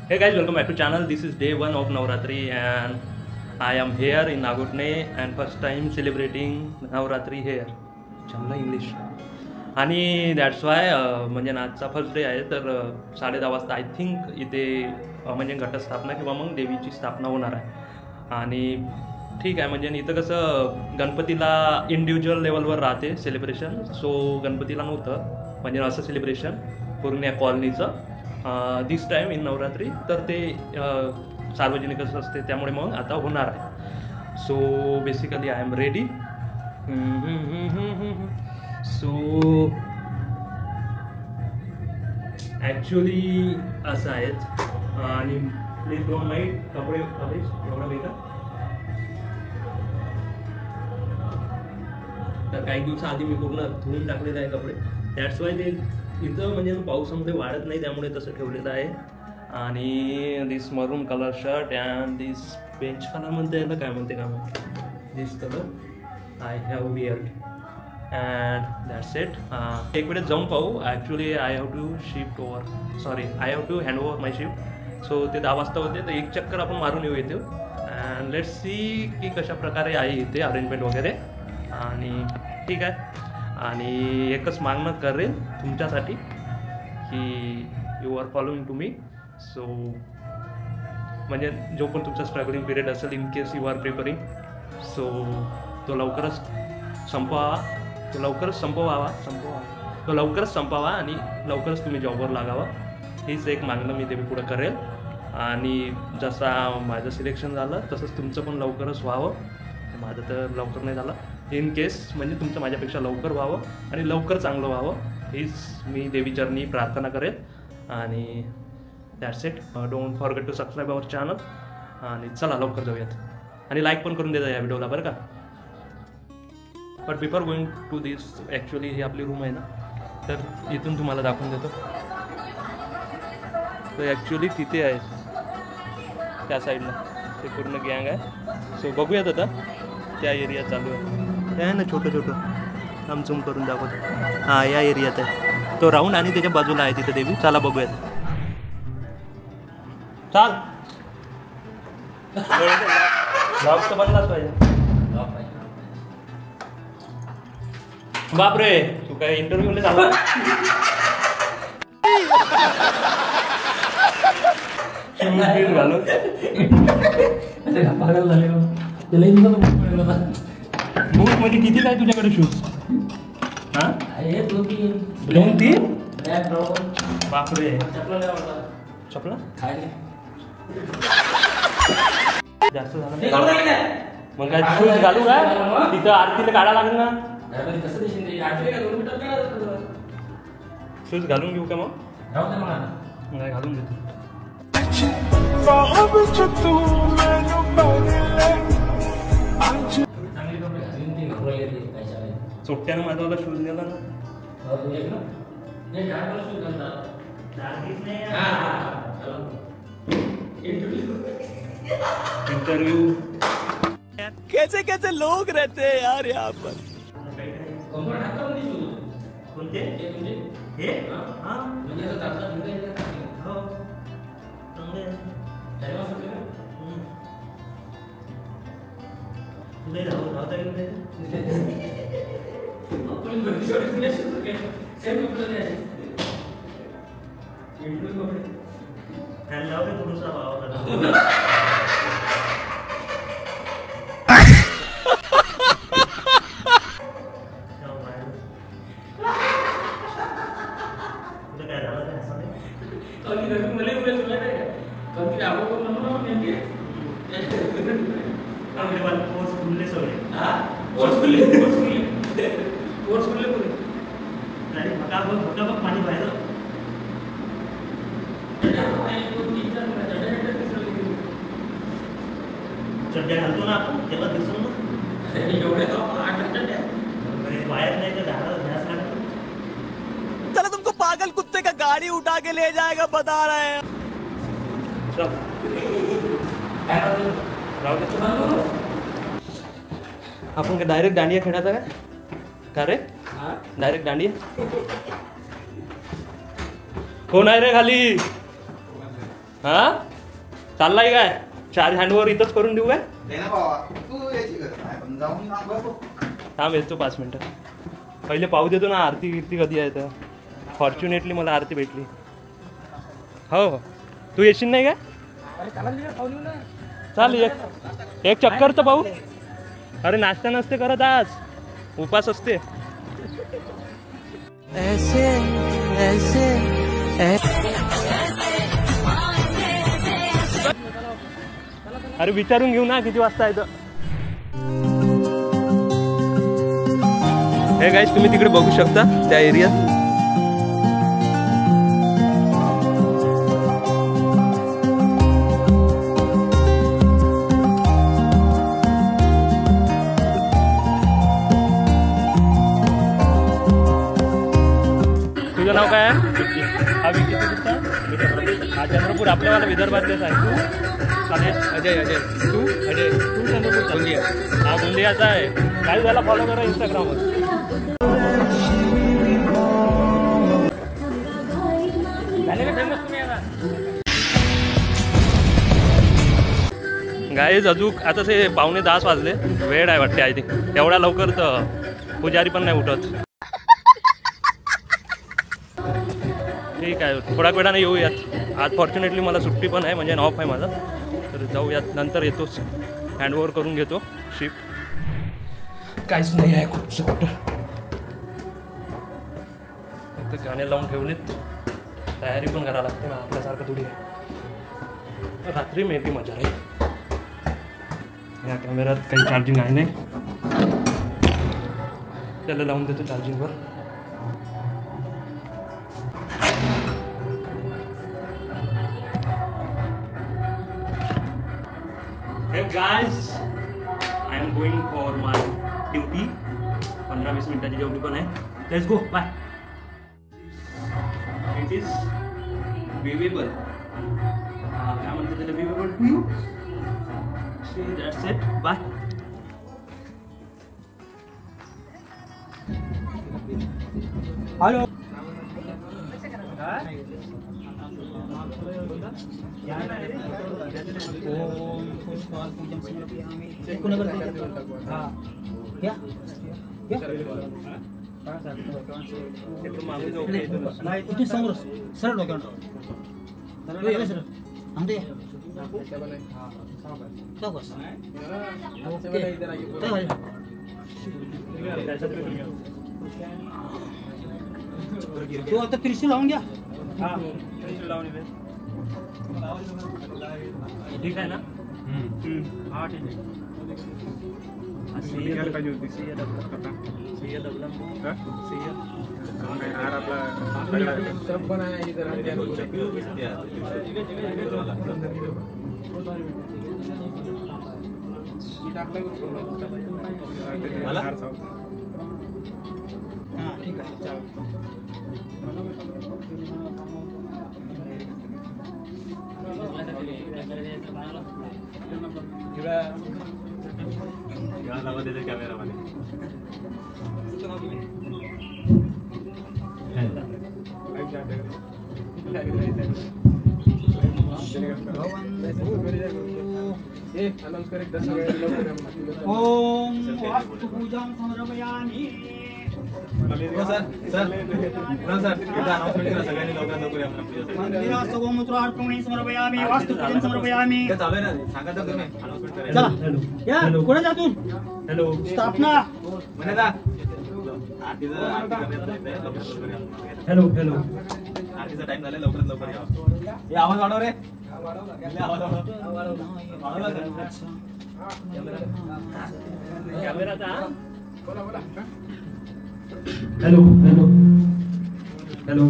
Hey guys, welcome back to channel. This is day 1 of Navratri and I am here in Nagotne and first time celebrating Navratri here. जमला English आणि that's why म्हणजे आजचा first day आहे तर 10:30 वाजता I think इथे म्हणजे घटस्थापना किंवा मग देवीची स्थापना होणार आहे. आणि ठीक आहे म्हणजे इथं कसं गणपतीला इंडिव्हिज्युअल लेवलवर राहते सेलिब्रेशन, सो गणपतीला नव्हतं म्हणजे असं सेलिब्रेशन पूर्ण या कॉलनीचं दिस टाईम इन नवरात्री, तर ते सार्वजनिकच असते त्यामुळे मग आता होणार आहे. So basically I am ready. So actually असं आहेत आणि प्लीज डोंट माइंड कपडे एवढा वेगळा. तर काही दिवसाआधी मी पूर्ण धुवून टाकलेले आहे कपडे, दॅट्स वाय ते इथं म्हणजे पावसामध्ये वाढत नाही त्यामुळे तसं ठेवलेलं आहे. आणि this maroon colour shirt and this bench colour म्हणते ना, काय म्हणते this colour I have weared and that's it. एक वेळेस जाऊन पाहू. Actually I have to shift I have to hand over my shift. So ते 10 वाजता होते तर एक चक्कर आपण मारून येऊ इथे अँड लेट्स सी की कशा प्रकारे आहे इथे अरेंजमेंट वगैरे. आणि ठीक आहे आणि एकच मागणं करेल तुमच्यासाठी की you are following to me. So म्हणजे जो पण तुमचा स्ट्रगलिंग पिरियड असेल in case you are preparing, so तो लवकरच संपवावा आणि लवकरच तुम्ही जॉबवर लागावा. हीच एक मागणं मी देवी पुढं करेल. आणि जसा माझं सिलेक्शन झालं तसंच तुमचं पण लवकरच व्हावं. माझं तर लवकर नाही झालं, इन केस म्हणजे तुमचं माझ्यापेक्षा लवकर व्हावं आणि लवकर चांगलं व्हावं हीच मी देवीचरणी प्रार्थना करेल. आणि that's it. Don't forget to subscribe our channel. आणि चला लवकर जाऊयात आणि लाईक पण करून देता या व्हिडिओला बरं का. But before going to this, actually ही आपली रूम आहे ना, तर इथून तुम्हाला दाखवून देतो. तर ॲक्च्युली तिथे आहे त्या साईडला ते पूर्ण गँग आहे. सो बघूयात आता त्या एरियात चालू आहे. ते आहे ना छोटं आमचूम करून दाखवतो. हां या एरियात आहे तो राऊंड आणि त्याच्या बाजूला आहे तिथे देवी. चला बघूयात. चाल ब्लॉग तर बनलाच पाहिजे. बापरे तू काय इंटरव्ह्यूला झाला. घालून बूट मध्ये किती काय तुझ्याकडे शूज? हां 2-3. बापरे चपला जास्त झालं मग काय शूज घालू का तिथं आरतीला काढा लागेल ना. शूज घालून घेऊ का मग काय घालून घेतो. चोट्यानं माझा शूज गेला ना. इंटरव्यू कैसे कैसे लोग रहते हैं यार यहाँ पर. कोणते हे पाणी पाहिजे चड्ड्या घालतो ना आपण तेव्हा दिसून ना एवढे वायर नाही तर ध्यास लागतो. चलो तुमको पागल कुत्ते का गाड़ी उठा के ले जाएगा बता रहे हैं. आपण काय डायरेक्ट दांडिया खेळायचा का रे? डायरेक्ट दांडिया कोण आहे रे खाली? हा चाललाय काय? चार्ज हँडओव्हर इथंच करून देऊ काय? थांब येतो 5 मिनिटं. पहिले पाहू देतो ना आरती कीर्ती कधी आहे तर. फॉर्च्युनेटली मला आरती भेटली. हो हो तू येशील नाही काय? चाल एक चक्कर तर पाहू. अरे नाश्ता नसते करत आज, उपास असते. ऐसे ऐसे अरे विचारून घेऊ ना किती वाजता येतं. हे गाईस तुम्ही तिकडे बघू शकता त्या एरियात. तुझं नाव काय आहे? हा हा चंद्रपूर आपल्यावाला विदर्भातलेच आहे. तू अजय अजय तू अजय तू चंद्रपूर गोंदिया. हा गोंदियाचा आहे. काय झाला फॉलो करा इंस्टाग्रामवर. गाईज अजून आता ते 9:45 वाजले. वेळ आहे वाटते आय थिंक. एवढ्या लवकर तर पुजारी पण नाही उठत. ठीक आहे थोड्या वेळाने येऊयात. आज फॉर्च्युनेटली मला सुट्टी पण आहे म्हणजे ऑफ आहे माझा. तर जाऊयात नंतर येतोच. हँडओव्हर करून घेतो शिप. काहीच नाही आहे खूपचं कुठं. फक्त गाणे लावून ठेवलेत. तयारी पण करावं लागते ना आपल्यासारखं थोडी आहे. रात्री मेबी मजा आहे. या कॅमेऱ्यात काही चार्जिंग आहे नाही. त्याला लावून देतो चार्जिंगवर. Hey guys, I am going for my duty. 15-20 मिनिटाची ड्युटी पण आहे. Let's go. Bye. It is viewable. काय म्हणते त्याला viewable to you? So that's it. Bye. Hello. तू आता त्रिशूल लावून घ्या. ठीक आहे ना? हा ठीक आहे. ठीक आहे. कॅमेरामध्ये ओम वास्तु पूजा समर्पयामि. मंदिरात गोमूत्र अर्पण समर्पयामि. वास्तु पूजन समर्पयामि. चला या कुठे जा तू? हॅलो स्थापना. हॅलो हॅलो आरतीचा टाइम झाला लवकरात लवकर या. हे आवाज वाढव रे. कॅमेराचा. Hello hello hello.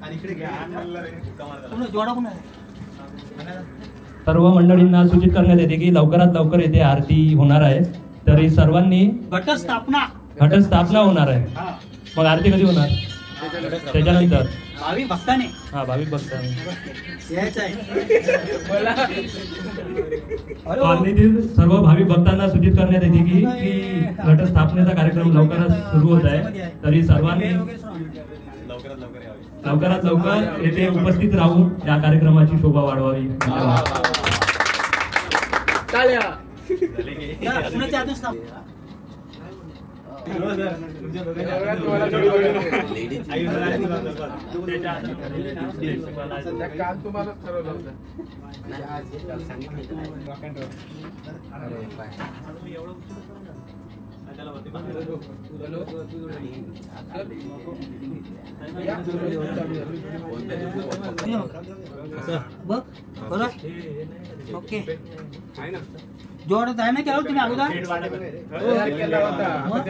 आणि इकडे घ्या. जोडा कोण आहे? सर्व मंडळींना सूचित करण्यात येते की लवकरात लवकर येथे आरती होणार आहे. तरी सर्वांनी घटस्थापना होणार आहे. मग आरती कधी होणार? त्याच्यानंतर भाविक भक्ताने. हा भाविक भक्ताने सर्व भाविक भक्तांना सूचित करण्यात येते की घटस्थापनेचा कार्यक्रम लवकरच सुरू होत आहे. तरी सर्वांनी लवकरात लवकर यावे. लवकरात लवकर येथे उपस्थित राहून या कार्यक्रमाची शोभा वाढवावी. कुणाच्या हातून स्थाप बघ बरं ओके जोडत आहे ना केलं तुम्ही अगोदर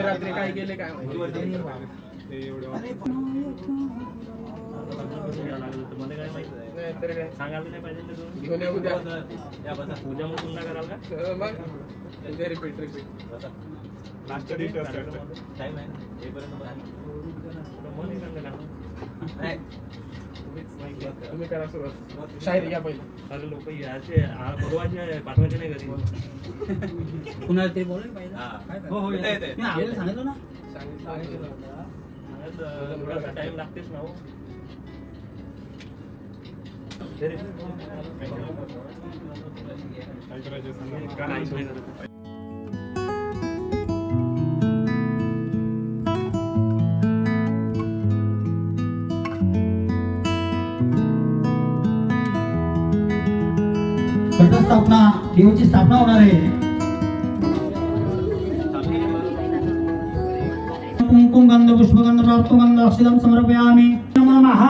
रात्री काय केले काय सांगायला नाही पाहिजे उद्या मग पुन्हा कराल का रिपीट टाइम आहे तुम्ही करा सुरुवात शाहीर घ्या पहिले. अरे लोक याचे बोलवायचे पाठवायचे नाही घरी. कुणाला ते बोलायला पाहिजे हो हो मी आवेला सांगितलं ना थोडासा टाइम लागतेच ना हो. काहीच नाही करत. घटस्थापना देवाची स्थापना होणार आहे. कुंकुम गंध पुष्पगंध प्राप्तगंध अक्षदम समर्पयामि. नमः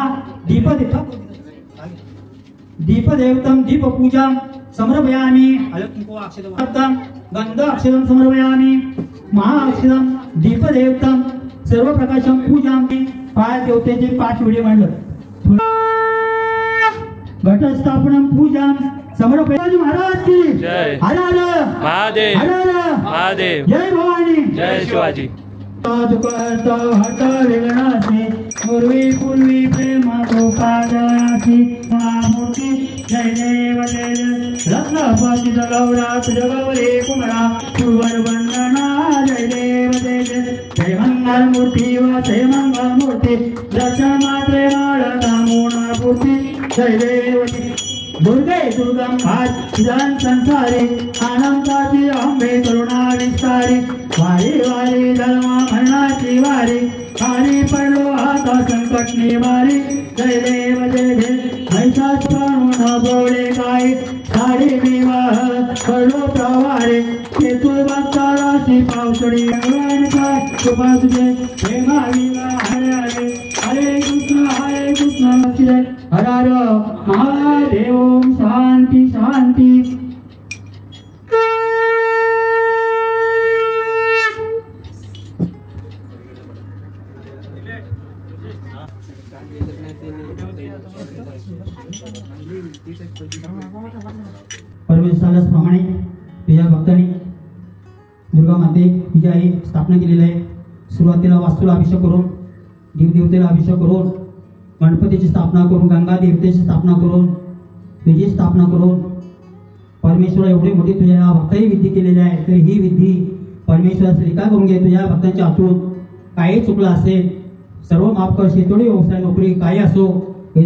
दीपदेवतं दीपपूजां समर्पयामि. कुंकुम अक्षदम गंध अक्षदम समर्पयामि. महाअक्षदम दीपदेवतं सर्व प्रकाशं पूजामि. पाय देवतेचे 5 विडे मांडलं. घटस्थापनं पूजां समर्पयामि. महाराज की जय. हर हर महादेव. हर हर महादेव. जय भवानी. जय शिवाजी. पूर्वी प्रेम गोपादाची मूर्ती. जय देव जय रत्नपती गौरात जगवरे कुमरा सुवर वंदना. जय देव जय जय जय मंगल मूर्ती व जय मंगल मूर्ती. दर्शन मात्रे माळता मूर्ती. जय देव दुर्गे दुर्गम भात जन संसारी. अनंताची अंबे करुणा विस्तारी. वारी वारी धर्म म्हणण्याची वारी. हरी पडलो आता संकट निवारी. जय देव जय जय ऐसाच करून बोले काय. साडी विवाह पडलो प्रवारे. तेथून भक्ताराशी पावसडी काय कृपा तुझे प्रेमा विवाह. हरे हरे हरे कृष्ण जय हर हर महादेव. शांती शांती. परमेश्वराला प्रमाणे तुझ्या भक्तांनी दुर्गा माते तुझी आई स्थापना केलेली आहे. सुरुवातीला वास्तूला अभिषेक करून देवदेवतेला अभिषेक करून गणपतीची स्थापना करून गंगा देवतेची स्थापना करून तुझी स्थापना करून परमेश्वरा एवढी मोठी तुझ्या भक्ताही विधी केलेली आहे. तर ही विधी परमेश्वरा स्वीकार करून घे. तुझ्या भक्तांच्या हातून काही चुकलं असेल सर्व माफ कर. शेतोडी व्यवसाय नोकरी काही असो दे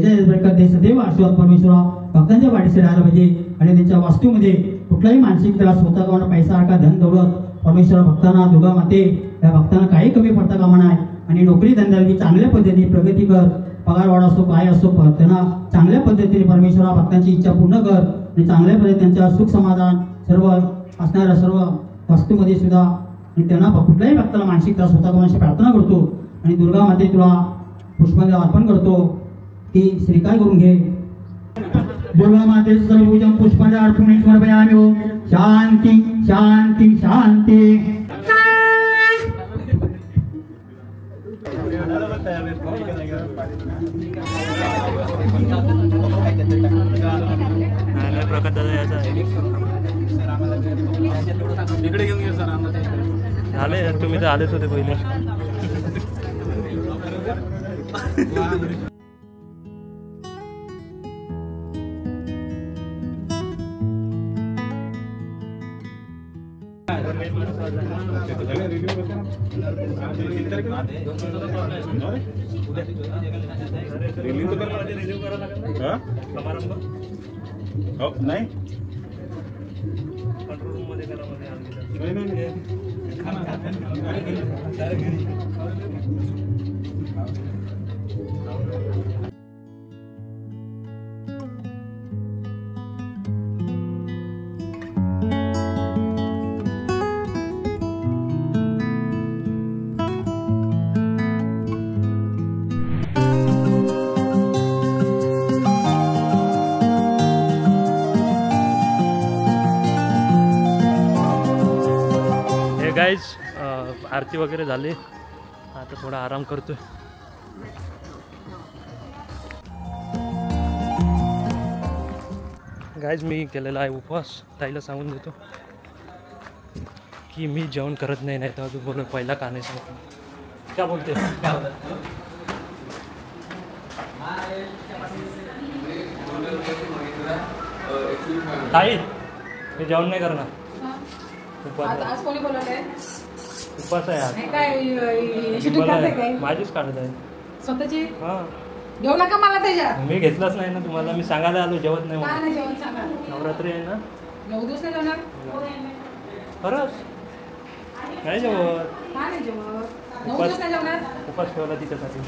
सदैव आशीर्वाद परमेश्वरा भक्तांच्या वाढीस राहायला पाहिजे. आणि त्यांच्या वास्तूमध्ये कुठलाही मानसिक त्रास होता कामा पैसा का धन दौलत परमेश्वरा भक्तांना दुर्गा माते या भक्तांना काही कमी पडता कामा नाही. आणि नोकरी धंद्याला चांगल्या पद्धतीने प्रगती कर. पगार वाढ असो काय असो त्यांना चांगल्या पद्धतीने परमेश्वरा भक्तांची इच्छा पूर्ण कर. आणि चांगल्या पद्धतीने त्यांच्या सुख समाधान सर्व असणाऱ्या सर्व वास्तूमध्ये सुद्धा आणि त्यांना कुठल्याही भक्ताला मानसिक त्रास होता कामा प्रार्थना करतो. आणि दुर्गा माते तुला पुष्पांजली अर्पण करतो की स्वीकार करून घे. दुर्गा माते सर्व पूजन पुष्पांजली अर्पण समर्पयामि. ओम शांती शांती शांती. प्रकाश दादा याचा इकडे घेऊन गेलो सर झाले. तुम्ही तर आलेच होते पहिले. नाही कंट्रोल रूम मध्ये करा गाइज आरती वगैरे झाली, आता थोडा आराम करतोय. गाइज मी केलेला आहे उपवास. ताईला सांगून देतो की मी जेवण करत नाही, नाही तर बोल पहिला का नाही सांगतो. क्या बोलते ताई? मी जेवण नाही करणार. आज कोणी बोलवलंय? उपवास आहे आज. काय शूटिंग करते काय? माझीच काढत आहे स्वतःची. हां घेऊ नका मला त्याच्यात. मी घेतलंच नाही ना तुम्हाला. मी सांगायला आलो जेवत नाही काय म्हणून. नाही जेवण सांगा. नवरात्री आहे ना. 9 दिवस नाही जेवणार. खरंच नाही जेवत. काय नाही जेवत? 9 दिवस नाही जेवणार. उपास ठेवला तिच्यासाठी.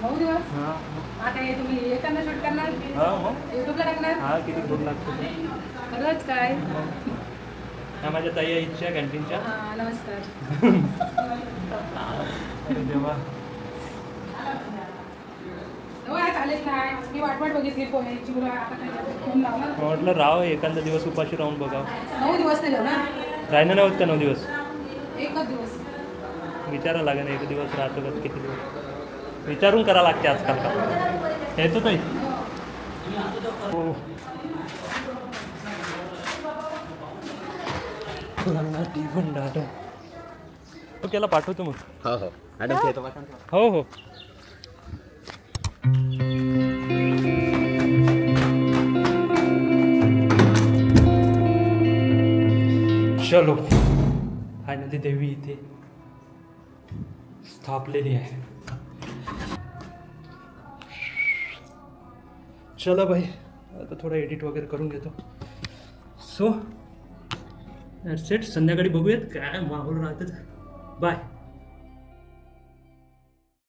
9 दिवस. हां आता हे तुम्ही एकांना शूट करणार, हां मग युट्यूबला टाकणार. हां किती दूर लागतो ते. खरंच काय? ह्या माझ्या ताई आईच्या कॅन्टीनच्या. हा नमस्कार. अरे देवा. आज आलेच नाही. मी वाट बघितली पोह्याची. तुला आता काय फोन लावणार. म्हटलं राव एखादा दिवस उपाशी राहून बघा. 9 दिवस नाही जेवणार. राहिलं नाही होत का 9 दिवस? एकच दिवस. विचारा लागेल एक दिवस राहतो का किती दिवस. विचारून करा लागते आजकाल का. येतो ताई. हो केला पाठवतो मग. हो हो मॅडम हो हो. चलो फायनली देवी इथे स्थापलेली आहे. चला बाई आता थोडं एडिट वगैरे करून घेतो. सो सेट संध्याकाळी बघूयात काय माहोल राहतात. बाय.